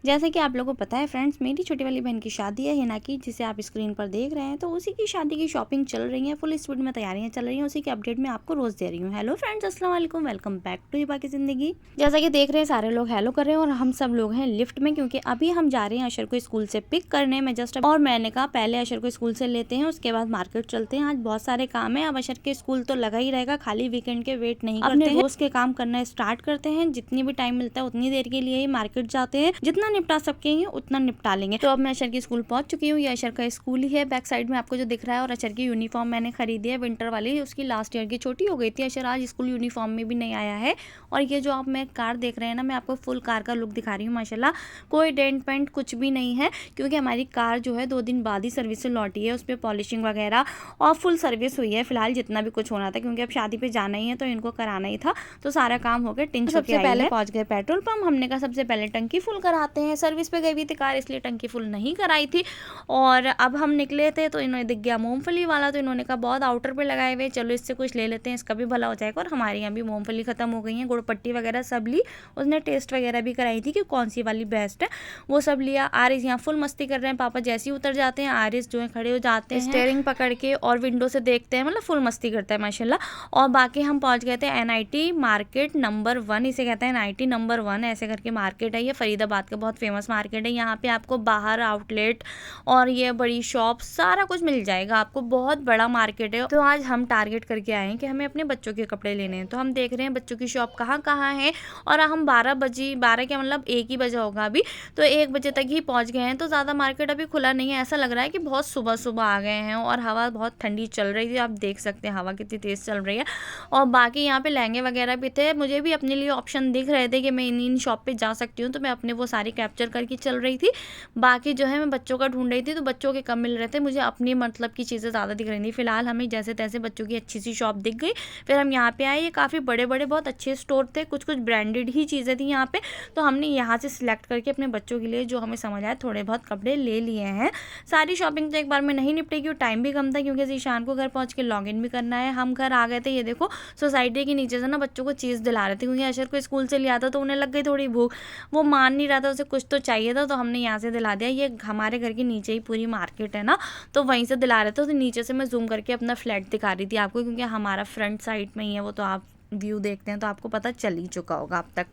जैसा कि आप लोगों को पता है फ्रेंड्स, मेरी छोटी वाली बहन की शादी है हिना की, जिसे आप स्क्रीन पर देख रहे हैं। तो उसी की शादी की शॉपिंग चल रही है, फुल स्पीड में तैयारियां चल रही हैं। उसी के अपडेट मैं आपको रोज दे रही हूँ। हेलो फ्रेंड्स, अस्सलाम वालेकुम, वेलकम बैक टू हिबा की जिंदगी। जैसा कि देख रहे हैं सारे लोग हेलो कर रहे हैं और हम सब लोग हैं लिफ्ट में, क्योंकि अभी हम जा रहे हैं अशर को स्कूल से पिक करने में जस्ट। और मैंने कहा पहले अशर को स्कूल से लेते हैं, उसके बाद मार्केट चलते हैं। आज बहुत सारे काम है। अब अशर के स्कूल तो लगा ही रहेगा, खाली वीकेंड के वेट नहीं करते हैं, रोज के काम करना स्टार्ट करते हैं। जितनी भी टाइम मिलता है उतनी देर के लिए ही मार्केट जाते हैं, जितना निपटा सकेंगे उतना निपटा लेंगे। तो अब मैं अशर की स्कूल पहुंच चुकी हूँ। ये अशर का स्कूल ही है, बैक साइड में आपको जो दिख रहा है। और अशर की यूनिफॉर्म मैंने खरीदी है विंटर वाली, उसकी लास्ट ईयर की छोटी हो गई थी। अशर आज स्कूल यूनिफॉर्म में भी नहीं आया है। और ये जो आप मैं कार देख रहे हैं ना, मैं आपको फुल कार का लुक दिखा रही हूँ। माशाल्लाह कोई डेंट पेंट कुछ भी नहीं है, क्योंकि हमारी कार जो है 2 दिन बाद ही सर्विस से लौटी है। उस पर पॉलिशिंग वगैरह और फुल सर्विस हुई है फिलहाल, जितना भी कुछ होना था, क्योंकि अब शादी पे जाना ही है तो इनको कराना ही था। तो सारा काम हो गया। टिंच सबसे पहले पहुंच गए पेट्रोल पंप। हमने कहा सबसे पहले टंकी फुल कराते हैं। सर्विस पे गई हुई थी कार, इसलिए टंकी फुल नहीं कराई थी। और अब हम निकले थे तो इन्होंने दिख गया मूंगफली वाला, तो इन्होंने कहा बहुत आउटर पे लगाए हुए, चलो इससे कुछ ले लेते हैं, इसका भी भला हो जाएगा। और हमारे यहाँ भी मूंगफली खत्म हो गई है, गुड़ पट्टी वगैरह सब ली। उसने टेस्ट वगैरह भी कराई थी कि कौन सी वाली बेस्ट है, वो सब लिया। आरिस यहाँ फुल मस्ती कर रहे हैं। पापा जैसे ही उतर जाते हैं आरिस जो है खड़े हो जाते हैं स्टीयरिंग पकड़ के और विंडो से देखते हैं, मतलब फुल मस्ती करता है माशाल्लाह। और बाकी हम पहुंच गए थे NIT मार्केट नंबर 1, इसे कहते हैं NIT नंबर 1 ऐसे करके मार्केट है। ये फरीदाबाद का बहुत फेमस मार्केट है। यहाँ पे आपको बाहर आउटलेट और ये बड़ी शॉप सारा कुछ मिल जाएगा आपको, बहुत बड़ा मार्केट है। तो आज हम टारगेट करके आए हैं कि हमें अपने बच्चों के कपड़े लेने हैं। तो हम देख रहे हैं बच्चों की शॉप कहाँ कहाँ है। और हम 12 क्या मतलब 1 ही बजा होगा अभी, तो 1 बजे तक ही पहुँच गए हैं। तो ज़्यादा मार्केट अभी खुला नहीं है, ऐसा लग रहा है कि बहुत सुबह सुबह आ गए हैं। और हवा बहुत ठंडी चल रही थी, आप देख सकते हैं हवा कितनी तेज़ चल रही है। और बाकी यहाँ पे लहंगे वगैरह भी थे। मुझे भी अपने लिए ऑप्शन दिख रहे थे कि मैं इन शॉप पे जा सकती हूँ, तो मैं अपने वो सारी कैप्चर करके चल रही थी। बाकी जो है मैं बच्चों का ढूंढ रही थी, तो बच्चों के कम मिल रहे थे, मुझे अपनी मतलब की चीज़ें ज़्यादा दिख रही थी। फिलहाल हमें जैसे तैसे बच्चों की अच्छी सी शॉप दिख गई, फिर हम यहाँ पे आए। ये काफ़ी बड़े बड़े बहुत अच्छे स्टोर थे, कुछ कुछ ब्रांडेड ही चीज़ें थी यहाँ पे। तो हमने यहाँ से सिलेक्ट करके अपने बच्चों के लिए जो हमें समझ आया थोड़े बहुत कपड़े ले लिए हैं। सारी शॉपिंग तो एक बार में नहीं निपटेगी और टाइम भी कम था, क्योंकि ज़ीशान को घर पहुँच के लॉगिन भी करना है। हम घर आ गए थे। ये देखो सोसाइटी के नीचे से ना बच्चों को चीज़ दिला रहे थे, क्योंकि अशर को स्कूल से लिया था तो उन्हें लग गई थोड़ी भूख। वो मान नहीं रहा था, उसे कुछ तो चाहिए था, तो हमने यहाँ से दिला दिया। ये हमारे घर के नीचे ही पूरी मार्केट है ना, तो वहीं से दिला रहे थे। तो नीचे से मैं जूम करके अपना फ्लैट दिखा रही थी आपको, क्योंकि हमारा फ्रंट साइड में ही है वो, तो आप व्यू देखते हैं तो आपको पता चल ही चुका होगा अब तक।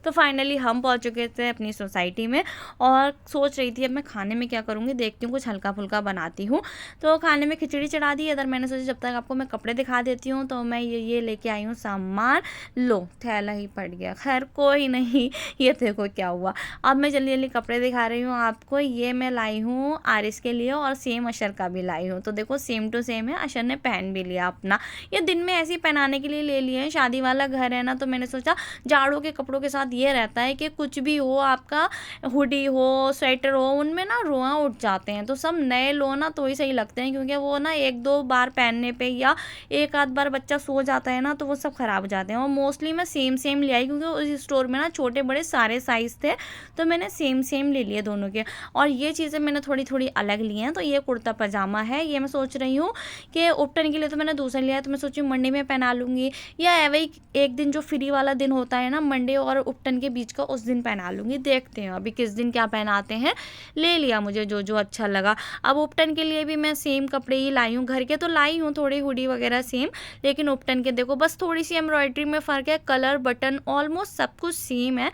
तो फाइनली हम पहुंच चुके थे अपनी सोसाइटी में और सोच रही थी अब मैं खाने में क्या करूंगी, देखती हूँ कुछ हल्का फुल्का बनाती हूँ। तो खाने में खिचड़ी चढ़ा दी इधर। मैंने सोचा जब तक आपको मैं कपड़े दिखा देती हूँ, तो मैं ये लेके आई हूँ सामान। लो थैला ही पड़ गया, खैर कोई नहीं। ये देखो क्या हुआ। अब मैं जल्दी जल्दी कपड़े दिखा रही हूँ आपको। ये मैं लाई हूँ आरिस के लिए और सेम अशर का भी लाई हूँ। तो देखो सेम टू सेम है, अशर ने पहन भी लिया अपना। ये दिन में ऐसे ही पहनाने के लिए ले लिए हैं, शादी वाला घर है ना, तो मैंने सोचा जाड़ों के कपड़ों के साथ ये रहता है कि कुछ भी हो, आपका हुडी हो स्वेटर हो, उनमें ना रोआं उठ जाते हैं। तो सब नए लो ना तो ही सही लगते हैं, क्योंकि वो ना 1-2 बार पहनने पे या एक आध बार बच्चा सो जाता है ना, तो वो सब खराब हो जाते हैं। और मोस्टली मैं सेम सेम ले आई, क्योंकि उस स्टोर में ना छोटे बड़े सारे साइज़ थे, तो मैंने सेम सेम ले लिए दोनों के। और ये चीज़ें मैंने थोड़ी थोड़ी अलग ली हैं। तो ये कुर्ता पजामा है, ये मैं सोच रही हूँ कि उपटन के लिए तो मैंने दूसरा लिया है, तो मैं सोची मंडे में पहना लूँगी, या वही एक दिन जो फ्री वाला दिन होता है ना मंडे और उपटन के बीच का, उस दिन पहना लूँगी। देखते हैं अभी किस दिन क्या पहनाते हैं। ले लिया मुझे जो जो अच्छा लगा। अब उपटन के लिए भी मैं सेम कपड़े ही लाई हूँ। घर के तो लाई हूँ थोड़ी हुडी वगैरह सेम, लेकिन उपटन के देखो बस थोड़ी सी एम्ब्रॉयडरी में फ़र्क है, कलर बटन ऑलमोस्ट सब कुछ सेम है।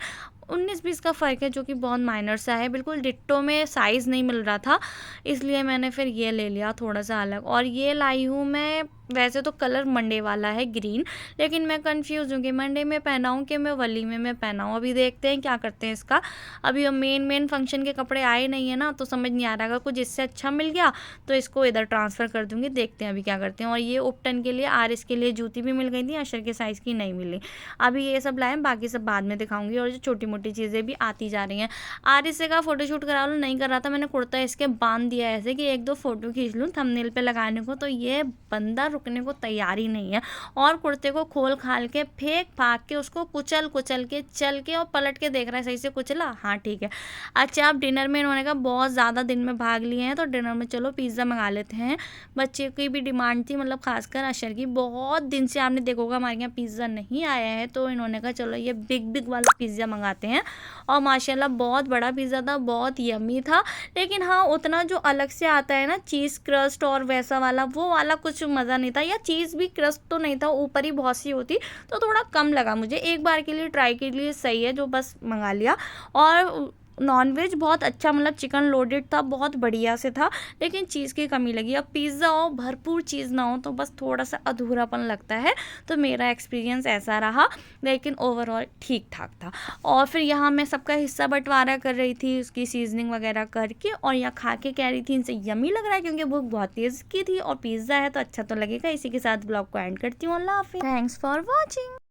19-20 का फ़र्क है, जो कि बहुत माइनर सा है। बिल्कुल डिट्टो में साइज़ नहीं मिल रहा था, इसलिए मैंने फिर ये ले लिया थोड़ा सा अलग। और ये लाई हूँ मैं, वैसे तो कलर मंडे वाला है ग्रीन, लेकिन मैं कंफ्यूज हूँ कि मंडे में पहनाऊँ कि मैं वलीमे में पहनाऊँ। अभी देखते हैं क्या करते हैं इसका। अभी मेन फंक्शन के कपड़े आए नहीं है ना, तो समझ नहीं आ रहा। अगर कुछ इससे अच्छा मिल गया तो इसको इधर ट्रांसफ़र कर दूँगी। देखते हैं अभी क्या करते हैं। और ये उपटन के लिए आरिस के लिए जूती भी मिल गई थी, अशर के साइज़ की नहीं मिली। अभी ये सब लाए, बाकी सब बाद में दिखाऊंगी। और जो छोटी मोटी चीज़ें भी आती जा रही हैं। आरिस से कहा फ़ोटोशूट करा लो, नहीं कर रहा था। मैंने कुर्ता इसके बांध दिया ऐसे कि 1-2 फ़ोटो खींच लूँ थंबनेल पे लगाने को, तो ये बंदा रुकने को तैयार ही नहीं है। और कुर्ते को खोल खाल के फेंक फाक के उसको कुचल कुचल के चल के और पलट के देख रहा है सही से कुचला, हाँ ठीक है। अच्छा, अब डिनर में इन्होंने कहा बहुत ज़्यादा दिन में भाग लिए हैं, तो डिनर में चलो पिज़्ज़ा मंगा लेते हैं। बच्चे की भी डिमांड थी, मतलब खासकर अशर की। बहुत दिन से आपने देखोगा हमारे यहाँ पिज़्ज़ा नहीं आया है, तो इन्होंने कहा चलो ये बिग वाला पिज़्ज़ा मंगाते हैं। कहते हैं। और माशाल्लाह बहुत बड़ा पिज़्ज़ा था, बहुत यम्मी था। लेकिन हाँ, उतना जो अलग से आता है ना चीज़ क्रस्ट और वैसा वाला, वो वाला कुछ मज़ा नहीं था, या चीज़ भी क्रस्ट तो नहीं था, ऊपर ही बहुत सी होती, तो थोड़ा कम लगा मुझे। एक बार के लिए ट्राई के लिए सही है, जो बस मंगा लिया। और नॉनवेज बहुत अच्छा, मतलब चिकन लोडेड था, बहुत बढ़िया से था, लेकिन चीज़ की कमी लगी। अब पिज़्ज़ा हो, भरपूर चीज़ ना हो तो बस थोड़ा सा अधूरापन लगता है। तो मेरा एक्सपीरियंस ऐसा रहा, लेकिन ओवरऑल ठीक ठाक था। और फिर यहाँ मैं सबका हिस्सा बंटवारा कर रही थी, उसकी सीजनिंग वगैरह करके, और यहाँ खा के कह रही थी इनसे यम्मी लग रहा है, क्योंकि भूख बहुत तेज़ की थी और पिज़्ज़ा है तो अच्छा तो लगेगा। इसी के साथ ब्लॉग को एंड करती हूँ। अल्लाह हाफिज़, थैंक्स फॉर वॉचिंग।